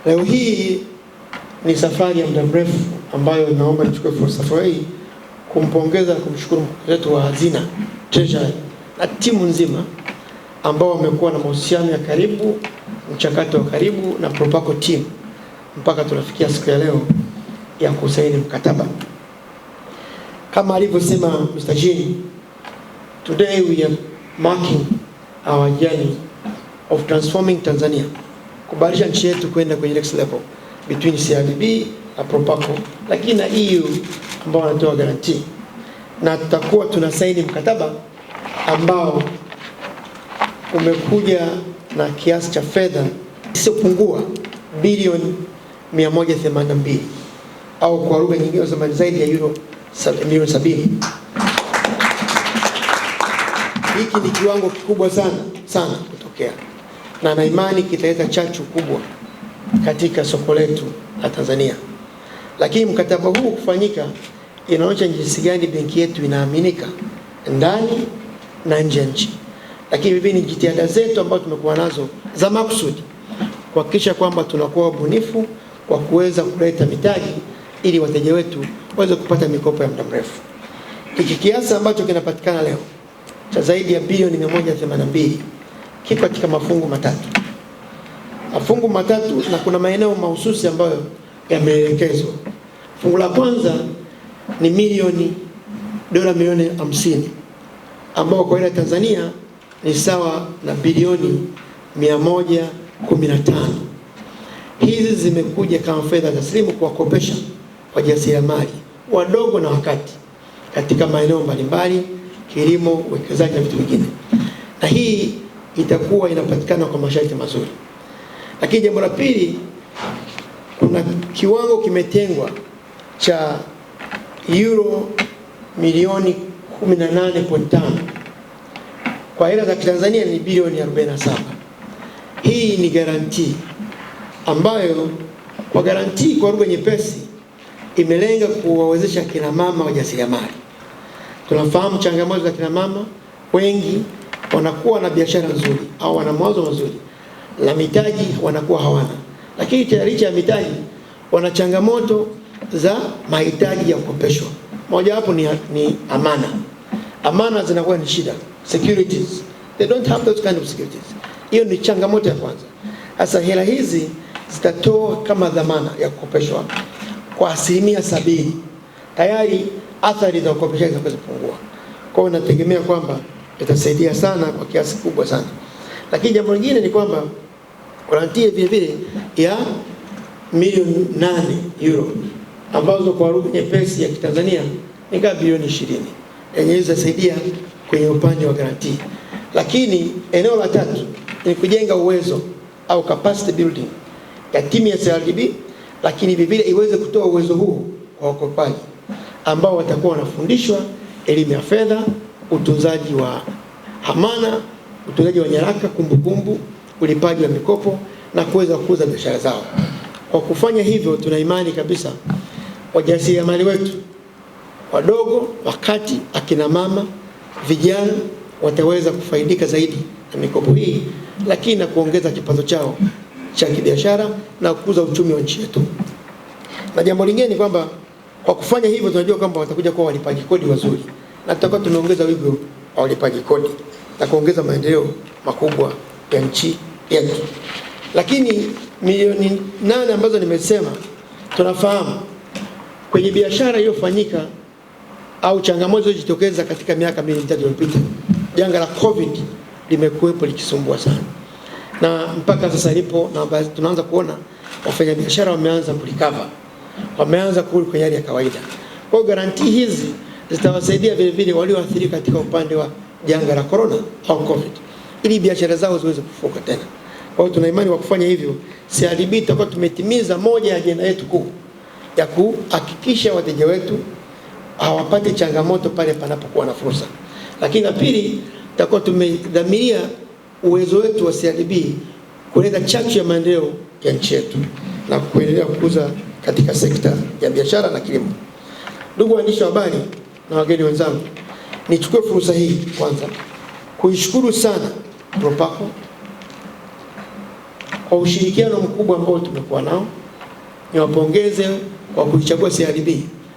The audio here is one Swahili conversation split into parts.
Leo hii ni safari ya muda mrefu ambayo naomba nichukue fursa hii kumpongeza na kumshukuru mkuu wetu wa hazina Treasury na timu nzima ambao wamekuwa na mahusiano ya karibu, mchakato wa karibu na Proparco team mpaka tunafikia siku ya leo ya kusaini mkataba. Kama alivyosema Mr. Jean, today we are marking our journey of transforming Tanzania, kubadilisha nchi yetu kwenda kwenye next level between CRDB na Proparco, lakini na EU ambao wanatoa guarantee, na tutakuwa tunasaini mkataba ambao umekuja na kiasi cha fedha isiyopungua bilioni 182 au kwa lugha nyingine za zaidi ya euro milioni 70. Hiki ni kiwango kikubwa sana kutokea, na na imani kitaleta chachu kubwa katika soko letu la Tanzania. Lakini mkataba huu kufanyika inaonyesha jinsi gani benki yetu inaaminika ndani na nje ya nchi. Lakini hivi ni jitihada zetu ambazo tumekuwa nazo za makusudi kuhakikisha kwamba tunakuwa wabunifu kwa kuweza kuleta mitaji ili wateja wetu waweze kupata mikopo ya muda mrefu. Hiki kiasi ambacho kinapatikana leo cha zaidi ya bilioni 182 kiko katika mafungu matatu, na kuna maeneo mahususi ambayo yameelekezwa. Fungu la kwanza ni dola milioni 50 ambao kwa ile Tanzania ni sawa na bilioni 115. Hizi zimekuja kama fedha taslimu kuwakopesha wajasiriamali wadogo na wakati katika maeneo mbalimbali, kilimo, uwekezaji na vitu vingine, na hii itakuwa inapatikana kwa masharti mazuri. Lakini jambo la pili, kuna kiwango kimetengwa cha euro milioni 18.5 kwa hela za Tanzania ni bilioni 47. Hii ni guarantee ambayo kwa guarantee kwa lugha nyepesi imelenga kuwawezesha kina mama wajasiriamali. Tunafahamu changamoto za kina mama wengi, wanakuwa na biashara nzuri au wana mawazo mazuri, la mitaji wanakuwa hawana. Lakini licha ya mitaji wana changamoto za mahitaji ya kukopeshwa. Moja wapo ni amana zinakuwa ni shida, securities, they don't have those kind of securities. Hiyo ni changamoto ya kwanza. Sasa hela hizi zitatoa kama dhamana ya kukopeshwa kwa 70%. Tayari athari za kukopesha zitapungua. Kwa hiyo nategemea kwamba itasaidia sana kwa kiasi kubwa sana. Lakini jambo lingine ni kwamba guarantee vile vile ya milioni 8 euro ambazo kwa lugha nyepesi ya Kitanzania ni kama bilioni 20. Yenye itasaidia kwenye upande wa guarantee. Lakini eneo la tatu ni kujenga uwezo au capacity building ya timu ya CRDB, lakini vivile iweze kutoa uwezo huu kwa wakopaji ambao watakuwa wanafundishwa elimu ya fedha, utunzaji wa hamana, utunzaji wa nyaraka, kumbukumbu, ulipaji wa mikopo na kuweza kukuza biashara zao. Kwa kufanya hivyo, tuna imani kabisa wajasiriamali wetu wadogo, wakati, akina mama, vijana wataweza kufaidika zaidi na mikopo hii, lakini na kuongeza kipato chao cha kibiashara na kukuza uchumi wa nchi yetu. Na jambo lingine ni kwamba kwa kufanya hivyo tunajua kwamba watakuja kuwa walipaji kodi wazuri, na tutakuwa tumeongeza wigo wa walipaji kodi na kuongeza maendeleo makubwa ya nchi yetu. Lakini milioni 8 ambazo nimesema, tunafahamu kwenye biashara iliyofanyika au changamoto zilizojitokeza katika miaka 2-3 iliyopita, janga la COVID limekuwepo likisumbua sana, na mpaka sasa lipo, na tunaanza kuona wafanyabiashara wameanza kurecover, wameanza kurudi kwenye hali ya kawaida. Kwa guarantee hizi zitawasaidia vile vile walioathirika katika upande wa janga la corona au COVID, ili biashara zao ziweze kufufuka tena. Kwa hiyo tuna imani wa kufanya hivyo, CRDB tutakuwa tumetimiza moja ya ajenda yetu kuu ya kuhakikisha wateja wetu hawapati changamoto pale panapokuwa na fursa. Lakini la pili, tutakuwa tumedhamiria uwezo wetu wa CRDB kuleta chachu ya maendeleo ya nchi yetu na kuendelea kukuza katika sekta ya biashara na kilimo. Ndugu waandishi wa habari na wageni wenzangu, nichukue fursa hii kwanza kuishukuru sana Proparco kwa ushirikiano mkubwa ambao tumekuwa nao. Niwapongeze kwa kuichagua CRDB.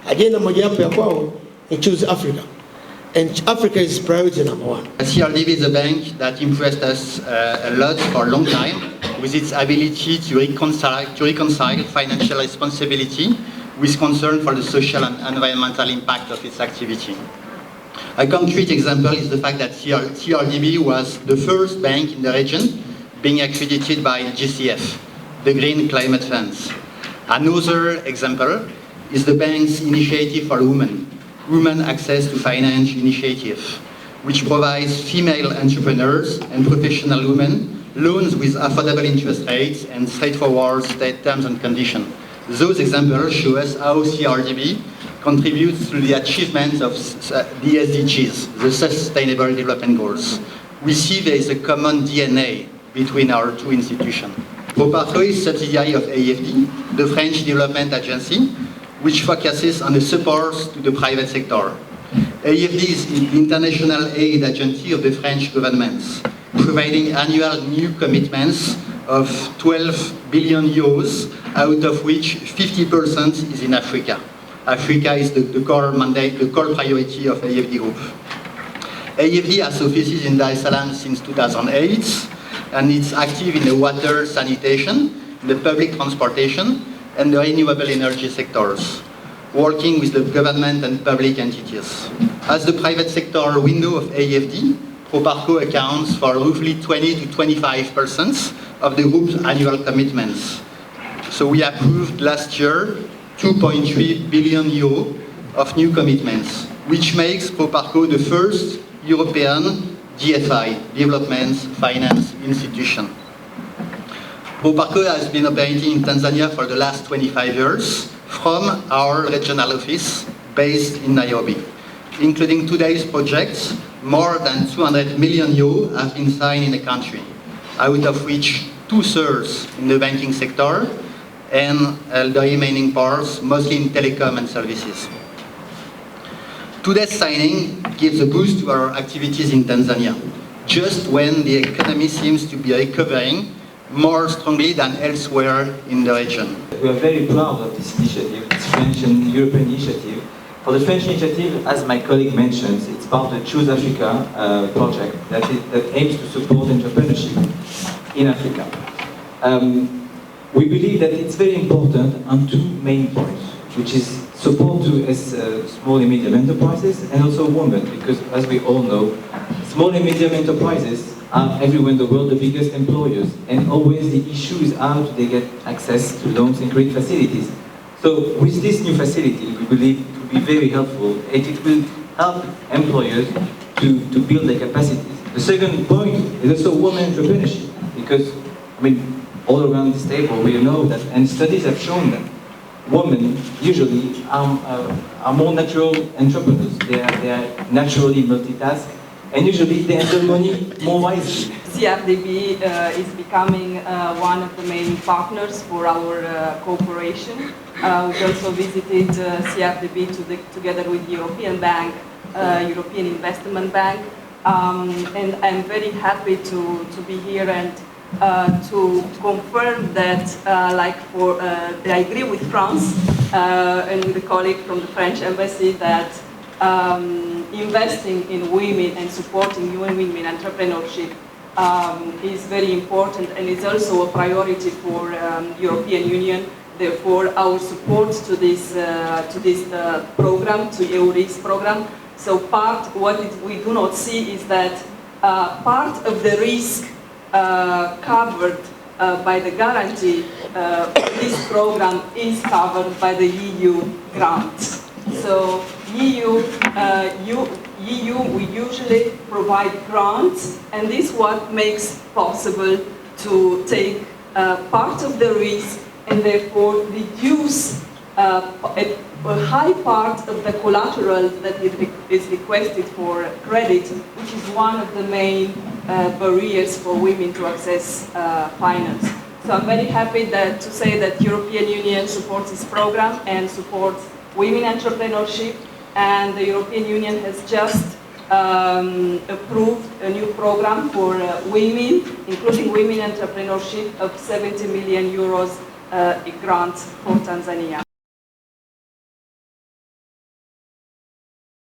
Ajenda mojawapo ya kwao ni Choose Africa. And Africa is priority number one. CRDB is a bank that impressed us a lot for a long time with its ability to reconcile financial responsibility with concern for the social and environmental impact of its activity. A concrete example is the fact that CRDB was the first bank in the region being accredited by GCF, the Green Climate Funds. Another example is the bank's initiative for Women Access to Finance initiative, which provides female entrepreneurs and professional women loans with affordable interest rates and straightforward state terms and conditions. Those examples show us how CRDB contributes to the achievement of the SDGs, the Sustainable Development Goals. We see there is a common DNA between our two institutions. Proparco is a subsidiary of AFD, the French Development Agency, which focuses on the support to the private sector. AFD is the international aid agency of the French government, providing annual new commitments of 12 billion euros, out of which 50% is in Africa. Africa is the core mandate, the core priority of AFD Group. AFD has offices in Dar es Salaam since 2008, and it's active in the water sanitation, the public transportation, and the renewable energy sectors, working with the government and public entities. As the private sector window of AFD, Proparco accounts for roughly 20 to 25% of the group's annual commitments. So we approved last year 2.3 billion euro of new commitments, which makes Proparco the first European DFI, Development Finance Institution. Proparco has been operating in Tanzania for the last 25 years from our regional office based in Nairobi. Including today's projects, more than 200 million euros have been signed in the country, out of which 2/3 in the banking sector and the remaining parts mostly in telecom and services. Today's signing gives a boost to our activities in Tanzania, just when the economy seems to be recovering more strongly than elsewhere in the region. We are very proud of this initiative, this French and European initiative. For the French initiative, as my colleague mentioned, it's part of the Choose Africa project that aims to support entrepreneurship in Africa. We believe that it's very important on two main points, which is support to small and medium enterprises and also women, because as we all know, small and medium enterprises are everywhere in the world the biggest employers, and always the issue is how do they get access to loans and credit facilities. So with this new facility, we believe it will be very helpful, and it will help employers to build their capacities. The second point is also women entrepreneurship, because all around this table we know that, and studies have shown that women usually are more natural entrepreneurs. They are naturally multitask, and usually they handle money more wisely. CRDB is becoming one of the main partners for our cooperation. We also visited CRDB together with the European Bank, European Investment Bank, and I'm very happy to be here and to confirm that, I agree with France and the colleague from the French Embassy that investing in women and supporting women entrepreneurship is very important, and it's also a priority for European Union. Therefore, our support to this program, to EURIS program. So what we do not see is that part of the risk covered by the guarantee, this program is covered by the EU grant. So EU, we usually provide grants, and this is what makes possible to take part of the risk and therefore reduce a high part of the collateral that is requested for credit, which is one of the main barriers for women to access finance. So I'm very happy to say that European Union supports this program and supports women entrepreneurship, and the European Union has just approved a new program for women, including women entrepreneurship, of 70 million euros grant for Tanzania.